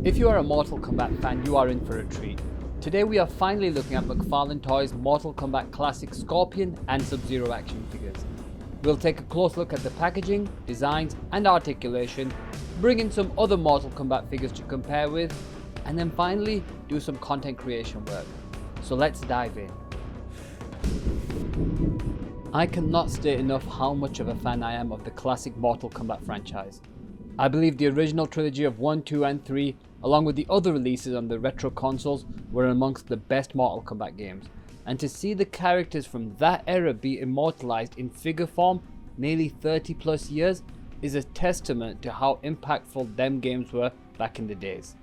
If you are a Mortal Kombat fan, you are in for a treat. Today we are finally looking at McFarlane Toys Mortal Kombat Classic Scorpion and Sub-Zero action figures. We'll take a close look at the packaging, designs and articulation, bring in some other Mortal Kombat figures to compare with, and then finally do some content creation work. So let's dive in. I cannot state enough how much of a fan I am of the classic Mortal Kombat franchise. I believe the original trilogy of 1, 2 and 3, along with the other releases on the retro consoles, were amongst the best Mortal Kombat games, and to see the characters from that era be immortalized in figure form nearly 30 plus years is a testament to how impactful them games were back in the days.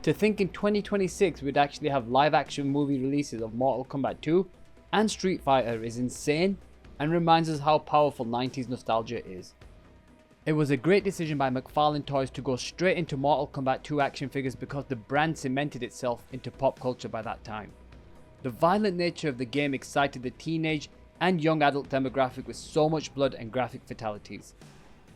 To think in 2026 we'd actually have live action movie releases of Mortal Kombat 2 and Street Fighter is insane and reminds us how powerful 90s nostalgia is. It was a great decision by McFarlane Toys to go straight into Mortal Kombat 2 action figures because the brand cemented itself into pop culture by that time. The violent nature of the game excited the teenage and young adult demographic with so much blood and graphic fatalities.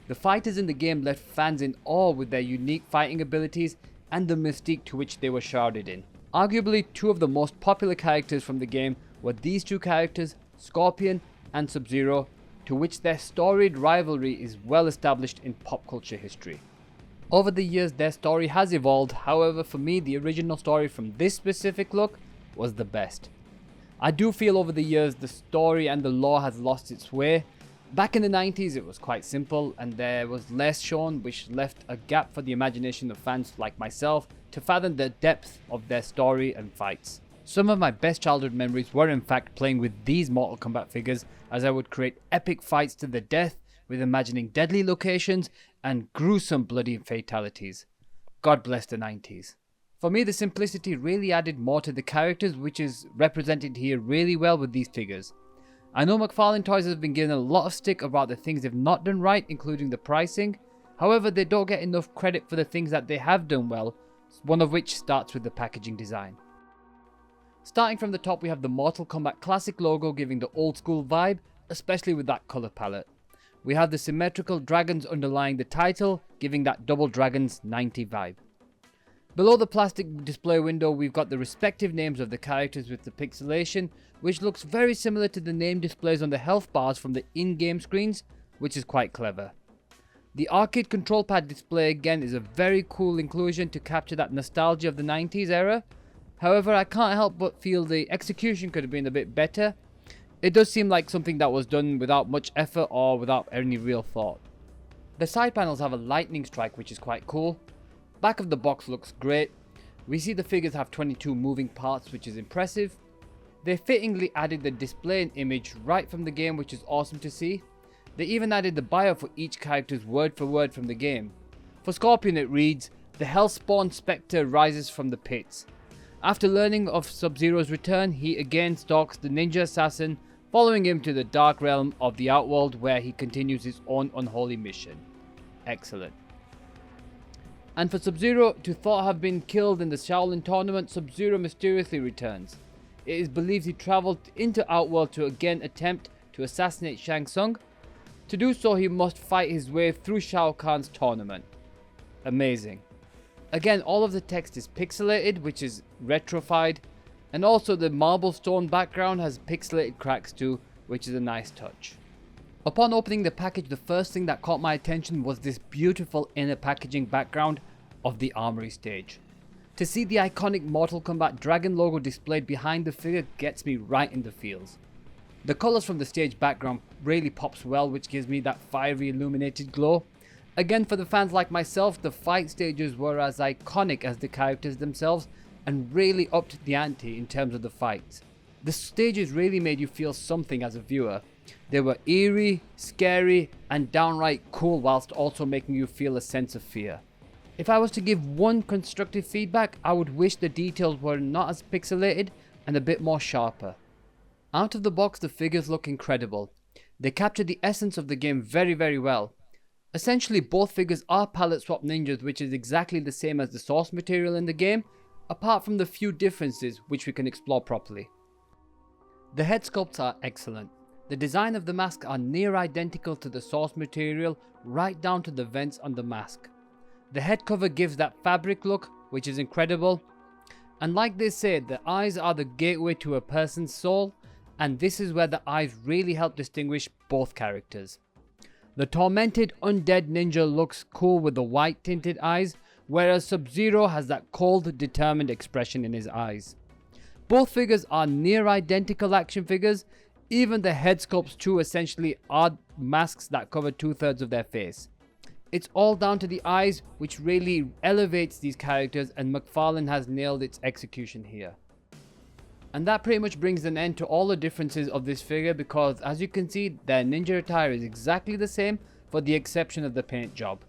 The fighters in the game left fans in awe with their unique fighting abilities and the mystique to which they were shrouded in. Arguably, two of the most popular characters from the game were these two characters, Scorpion and Sub-Zero, to which their storied rivalry is well established in pop culture history. Over the years their story has evolved, however for me the original story from this specific look was the best. I do feel over the years the story and the lore has lost its way. Back in the 90s it was quite simple and there was less shown, which left a gap for the imagination of fans like myself to fathom the depth of their story and fights. Some of my best childhood memories were in fact playing with these Mortal Kombat figures, as I would create epic fights to the death with imagining deadly locations and gruesome bloody fatalities. God bless the 90s. For me the simplicity really added more to the characters, which is represented here really well with these figures. I know McFarlane Toys has been given a lot of stick about the things they've not done right, including the pricing. However, they don't get enough credit for the things that they have done well, one of which starts with the packaging design. Starting from the top we have the Mortal Kombat Classic logo giving the old school vibe, especially with that colour palette. We have the symmetrical dragons underlying the title, giving that double dragons 90 vibe. Below the plastic display window we've got the respective names of the characters with the pixelation, which looks very similar to the name displays on the health bars from the in-game screens, which is quite clever. The arcade control pad display again is a very cool inclusion to capture that nostalgia of the 90s era. However, I can't help but feel the execution could have been a bit better. It does seem like something that was done without much effort or without any real thought. The side panels have a lightning strike, which is quite cool. Back of the box looks great. We see the figures have 22 moving parts, which is impressive. They fittingly added the display and image right from the game, which is awesome to see. They even added the bio for each character's word for word from the game. For Scorpion it reads, "The Hellspawn Spectre rises from the pits." After learning of Sub-Zero's return, he again stalks the ninja assassin, following him to the dark realm of the Outworld where he continues his own unholy mission. Excellent. And for Sub-Zero to thought have been killed in the Shaolin tournament, Sub-Zero mysteriously returns. It is believed he travelled into Outworld to again attempt to assassinate Shang Tsung. To do so he must fight his way through Shao Kahn's tournament. Amazing. Again, all of the text is pixelated, which is retrofied, and also the marble stone background has pixelated cracks too, which is a nice touch. Upon opening the package, the first thing that caught my attention was this beautiful inner packaging background of the armory stage. To see the iconic Mortal Kombat Dragon logo displayed behind the figure gets me right in the feels. The colours from the stage background really pops well, which gives me that fiery illuminated glow. Again, for the fans like myself, the fight stages were as iconic as the characters themselves and really upped the ante in terms of the fights. The stages really made you feel something as a viewer. They were eerie, scary and downright cool, whilst also making you feel a sense of fear. If I was to give one constructive feedback, I would wish the details were not as pixelated and a bit more sharper. Out of the box the figures look incredible. They capture the essence of the game very well. Essentially both figures are palette swap ninjas, which is exactly the same as the source material in the game, apart from the few differences which we can explore properly. The head sculpts are excellent. The design of the mask are near identical to the source material, right down to the vents on the mask. The head cover gives that fabric look, which is incredible. And like they say, the eyes are the gateway to a person's soul, and this is where the eyes really help distinguish both characters. The tormented undead ninja looks cool with the white tinted eyes, whereas Sub-Zero has that cold, determined expression in his eyes. Both figures are near identical action figures. Even the head sculpts too essentially are masks that cover 2/3 of their face. It's all down to the eyes, which really elevates these characters, and McFarlane has nailed its execution here. And that pretty much brings an end to all the differences of this figure, because as you can see, their ninja attire is exactly the same for the exception of the paint job.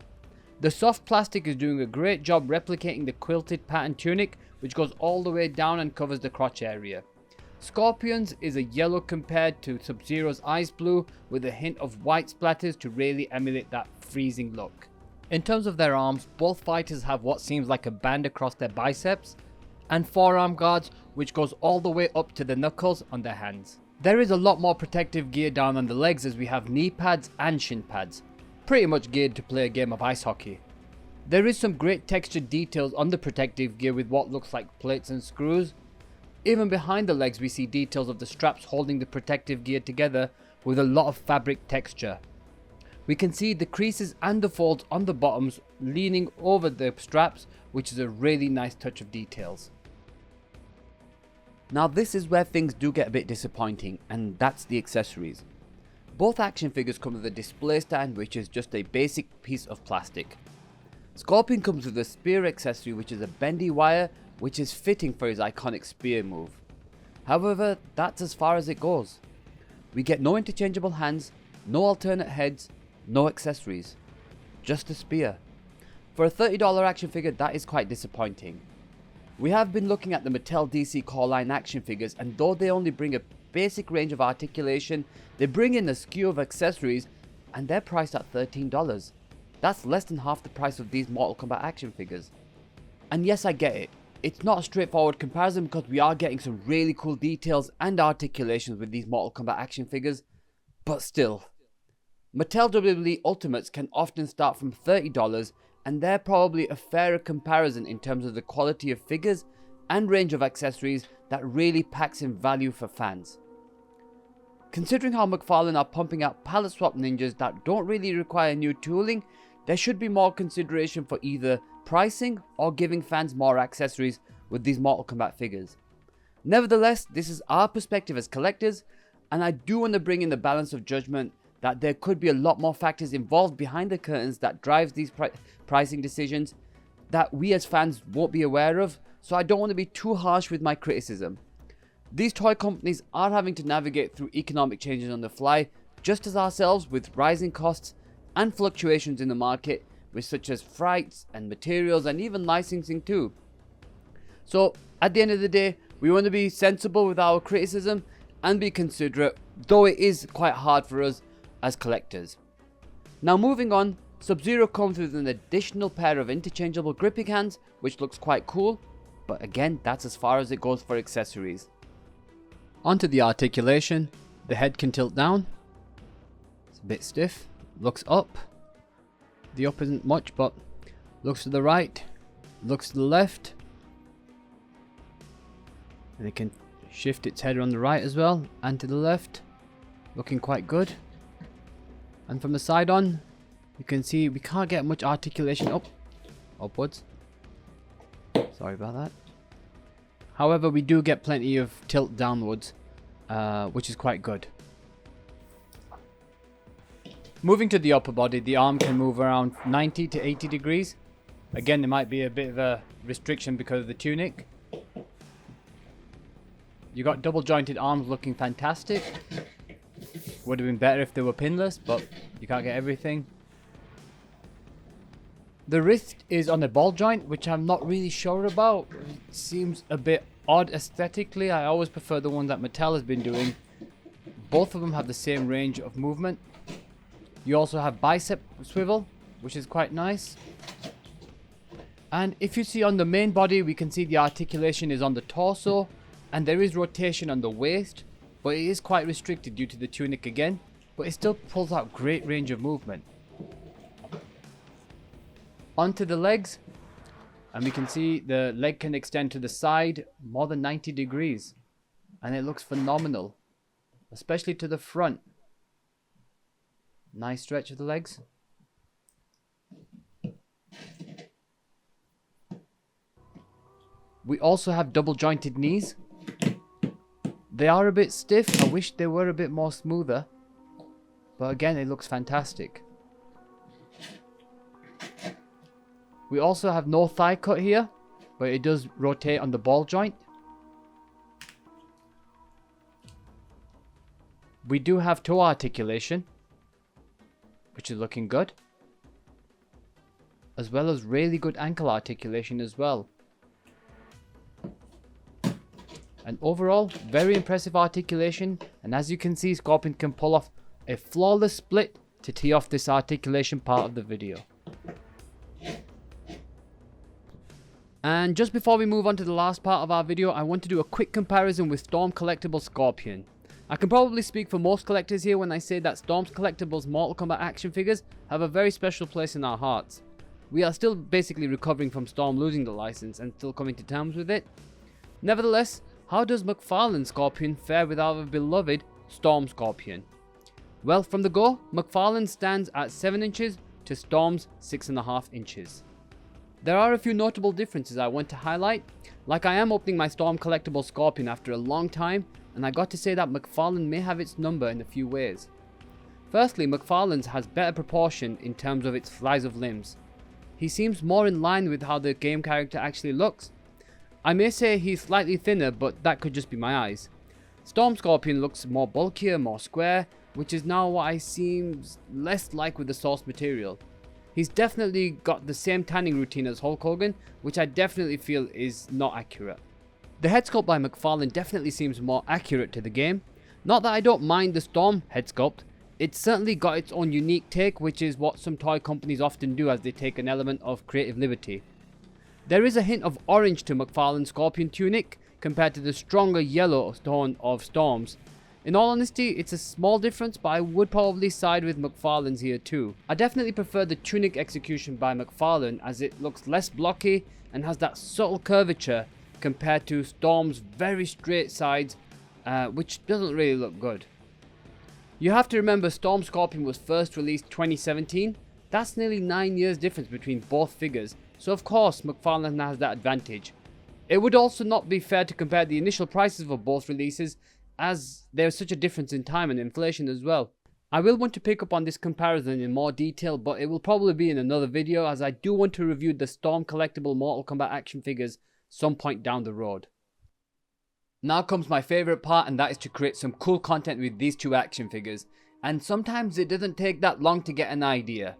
The soft plastic is doing a great job replicating the quilted pattern tunic, which goes all the way down and covers the crotch area. Scorpion's is a yellow compared to Sub-Zero's ice blue, with a hint of white splatters to really emulate that freezing look. In terms of their arms, both fighters have what seems like a band across their biceps, and forearm guards which goes all the way up to the knuckles on their hands. There is a lot more protective gear down on the legs, as we have knee pads and shin pads, pretty much geared to play a game of ice hockey. There is some great textured details on the protective gear with what looks like plates and screws. Even behind the legs we see details of the straps holding the protective gear together with a lot of fabric texture. We can see the creases and the folds on the bottoms leaning over the straps, which is a really nice touch of details. Now this is where things do get a bit disappointing, and that's the accessories. Both action figures come with a display stand, which is just a basic piece of plastic. Scorpion comes with a spear accessory, which is a bendy wire, which is fitting for his iconic spear move. However, that's as far as it goes. We get no interchangeable hands, no alternate heads, no accessories. Just a spear. For a $30 action figure, that is quite disappointing. We have been looking at the Mattel DC Core line action figures, and though they only bring a basic range of articulation, they bring in a skew of accessories, and they're priced at $13. That's less than half the price of these Mortal Kombat action figures. And yes, I get it. It's not a straightforward comparison because we are getting some really cool details and articulations with these Mortal Kombat action figures, but still. Mattel WWE Ultimates can often start from $30, and they're probably a fairer comparison in terms of the quality of figures and range of accessories that really packs in value for fans. Considering how McFarlane are pumping out palette swap ninjas that don't really require new tooling, there should be more consideration for either pricing or giving fans more accessories with these Mortal Kombat figures. Nevertheless, this is our perspective as collectors, and I do want to bring in the balance of judgment that there could be a lot more factors involved behind the curtains that drives these pricing decisions that we as fans won't be aware of, so I don't want to be too harsh with my criticism. These toy companies are having to navigate through economic changes on the fly, just as ourselves, with rising costs and fluctuations in the market, with such as freights and materials and even licensing too. So at the end of the day, we want to be sensible with our criticism and be considerate, though it is quite hard for us as collectors. Now moving on, Sub-Zero comes with an additional pair of interchangeable gripping hands, which looks quite cool, but again, that's as far as it goes for accessories. Onto the articulation. The head can tilt down, it's a bit stiff, looks up. The up isn't much, but looks to the right, looks to the left, and it can shift its head on the right as well and to the left, looking quite good. And from the side on, you can see we can't get much articulation upwards. Sorry about that. However, we do get plenty of tilt downwards, which is quite good. Moving to the upper body, the arm can move around 90 to 80 degrees. Again, there might be a bit of a restriction because of the tunic. You got double jointed arms looking fantastic. Would have been better if they were pinless, but you can't get everything. The wrist is on a ball joint, which I'm not really sure about. It seems a bit odd aesthetically. I always prefer the one that Mattel has been doing. Both of them have the same range of movement. You also have bicep swivel, which is quite nice. And if you see on the main body, we can see the articulation is on the torso, and there is rotation on the waist, but it is quite restricted due to the tunic again, but it still pulls out great range of movement. Onto the legs. And we can see the leg can extend to the side more than 90 degrees. And it looks phenomenal, especially to the front. Nice stretch of the legs. We also have double jointed knees. They are a bit stiff. I wish they were a bit more smoother. But again, it looks fantastic. We also have no thigh cut here, but it does rotate on the ball joint. We do have toe articulation, which is looking good. As well as really good ankle articulation as well. And overall, very impressive articulation. And as you can see, Scorpion can pull off a flawless split to tee off this articulation part of the video. And just before we move on to the last part of our video, I want to do a quick comparison with Storm Collectibles Scorpion. I can probably speak for most collectors here when I say that Storm's Collectibles Mortal Kombat action figures have a very special place in our hearts. We are still basically recovering from Storm losing the license and still coming to terms with it. Nevertheless, how does McFarlane Scorpion fare with our beloved Storm Scorpion? Well, from the go, McFarlane stands at 7 inches to Storm's 6.5 inches. There are a few notable differences I want to highlight, like I am opening my Storm Collectible Scorpion after a long time, and I got to say that McFarlane may have its number in a few ways. Firstly, McFarlane's has better proportion in terms of its size of limbs. He seems more in line with how the game character actually looks. I may say he's slightly thinner, but that could just be my eyes. Storm Scorpion looks more bulkier, more square, which is now what I seems less like with the source material. He's definitely got the same tanning routine as Hulk Hogan, which I definitely feel is not accurate. The head sculpt by McFarlane definitely seems more accurate to the game. Not that I don't mind the Storm head sculpt, it's certainly got its own unique take, which is what some toy companies often do as they take an element of creative liberty. There is a hint of orange to McFarlane's Scorpion tunic compared to the stronger yellow tone of Storm's. In all honesty, it's a small difference, but I would probably side with McFarlane's here too. I definitely prefer the tunic execution by McFarlane as it looks less blocky and has that subtle curvature compared to Storm's very straight sides, which doesn't really look good. You have to remember Storm Scorpion was first released 2017. That's nearly 9 years difference between both figures, so of course McFarlane has that advantage. It would also not be fair to compare the initial prices of both releases, as there's such a difference in time and inflation as well. I will want to pick up on this comparison in more detail, but it will probably be in another video, as I do want to review the Storm Collectible Mortal Kombat action figures some point down the road. Now comes my favourite part, and that is to create some cool content with these two action figures, and sometimes it doesn't take that long to get an idea.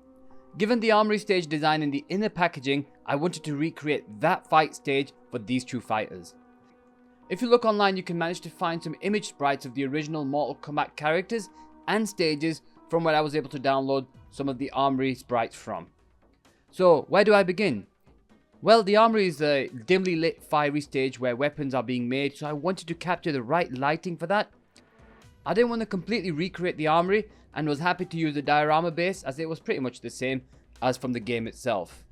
Given the armory stage design in the inner packaging, I wanted to recreate that fight stage for these two fighters. If you look online, you can manage to find some image sprites of the original Mortal Kombat characters and stages from where I was able to download some of the armory sprites from. So, where do I begin? Well, the armory is a dimly lit fiery stage where weapons are being made, so I wanted to capture the right lighting for that. I didn't want to completely recreate the armory and was happy to use the diorama base, as it was pretty much the same as from the game itself.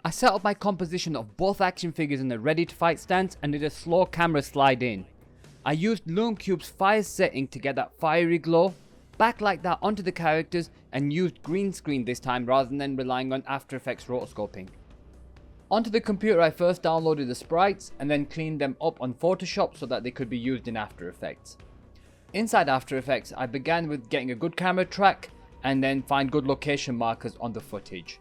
I set up my composition of both action figures in a ready to fight stance and did a slow camera slide in. I used Lume Cube's fire setting to get that fiery glow, backlight that onto the characters, and used green screen this time rather than relying on After Effects rotoscoping. Onto the computer I first downloaded the sprites and then cleaned them up on Photoshop so that they could be used in After Effects. Inside After Effects, I began with getting a good camera track and then find good location markers on the footage.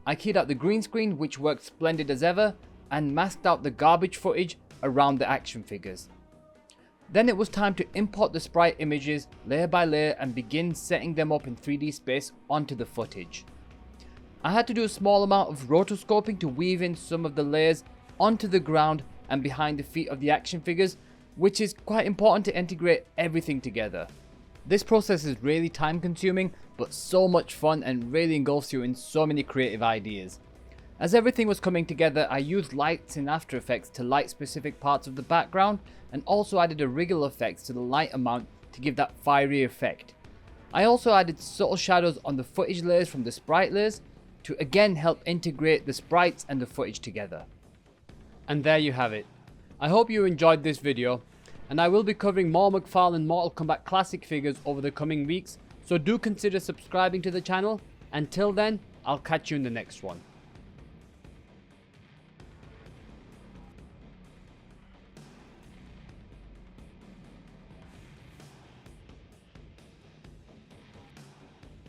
I keyed out the green screen, which worked splendid as ever, and masked out the garbage footage around the action figures. Then it was time to import the sprite images layer by layer and begin setting them up in 3D space onto the footage. I had to do a small amount of rotoscoping to weave in some of the layers onto the ground and behind the feet of the action figures, which is quite important to integrate everything together. This process is really time consuming, but so much fun and really engulfs you in so many creative ideas. As everything was coming together, I used lights in After Effects to light specific parts of the background, and also added a wriggle effects to the light amount to give that fiery effect. I also added subtle shadows on the footage layers from the sprite layers to again help integrate the sprites and the footage together. And there you have it. I hope you enjoyed this video, and I will be covering more McFarlane Mortal Kombat Classic figures over the coming weeks, so do consider subscribing to the channel. Until then, I'll catch you in the next one.